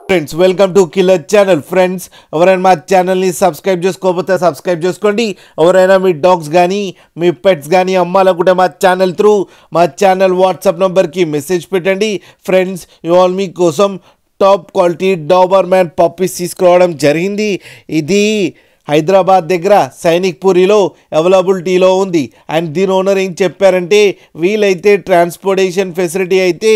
Friends welcome to killer channel. Friends ఎవరైనా మా ఛానల్ని సబ్స్క్రైబ్ చేసుకోకపోతే సబ్స్క్రైబ్ చేసుకోండి. ఎవరైనా మీ డాగ్స్ కానీ మీ పెట్స్ కానీ అమ్మాలనుకుంటే మా ఛానల్ వాట్సాప్ నెంబర్కి మెసేజ్ పెట్టండి. ఫ్రెండ్స్ ఇవాళ మీకోసం టాప్ క్వాలిటీ డాబర్మ్యాన్ పప్పీస్ తీసుకురావడం జరిగింది. ఇది హైదరాబాద్ దగ్గర సైనిక్పూరిలో అవైలబిలిటీలో ఉంది. అండ్ దీని ఓనర్ ఏం చెప్పారంటే వీలైతే ట్రాన్స్పోర్టేషన్ ఫెసిలిటీ అయితే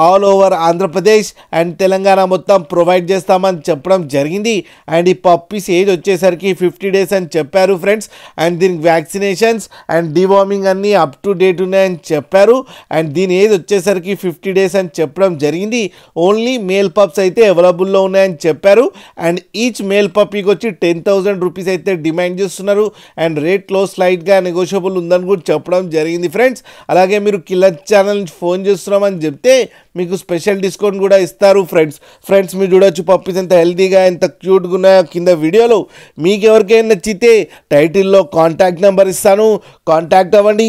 all over Andhra Pradesh and Telangana మొత్తం ప్రొవైడ్ చేస్తామని చెప్పడం జరిగింది. అండ్ ఈ పప్పీస్ ఏజ్ వచ్చేసరికి 50 days అని చెప్పారు ఫ్రెండ్స్. అండ్ దీనికి వ్యాక్సినేషన్స్ అండ్ డివార్మింగ్ అన్నీ అప్ టు డేట్ ఉన్నాయని చెప్పారు. అండ్ దీని ఏజ్ వచ్చేసరికి 50 days అని చెప్పడం జరిగింది. ఓన్లీ మేల్ పప్స్ అయితే అవైలబుల్లో ఉన్నాయని చెప్పారు. అండ్ ఈచ్ మేల్ పప్పీకి వచ్చి 10,000 రూపీస్ అయితే డిమాండ్ చేస్తున్నారు. అండ్ రేట్లో స్లైట్గా నెగోషియబుల్ ఉందని కూడా చెప్పడం జరిగింది ఫ్రెండ్స్. అలాగే మీరు కిల్లర్ ఛానల్ నుంచి ఫోన్ చేస్తున్నామని చెప్తే మీకు స్పెషల్ డిస్కౌంట్ కూడా ఇస్తారు ఫ్రెండ్స్ మీరు చూడొచ్చు పప్పీస్ ఎంత హెల్తీగా ఎంత క్యూట్గా ఉన్నాయో కింద వీడియోలో. మీకు ఎవరికైనా నచ్చితే టైటిల్లో కాంటాక్ట్ నెంబర్ ఇస్తాను, కాంటాక్ట్ అవ్వండి,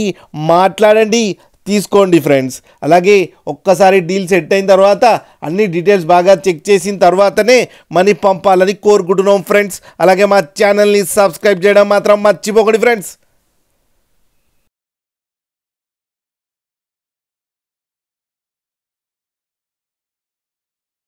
మాట్లాడండి, తీసుకోండి ఫ్రెండ్స్. అలాగే ఒక్కసారి డీల్ సెట్ అయిన తర్వాత అన్ని డీటెయిల్స్ బాగా చెక్ చేసిన తర్వాతనే మనీ పంపాలని కోరుకుంటున్నాం ఫ్రెండ్స్. అలాగే మా ఛానల్ని సబ్స్క్రైబ్ చేయడం మాత్రం మర్చిపోకండి ఫ్రెండ్స్.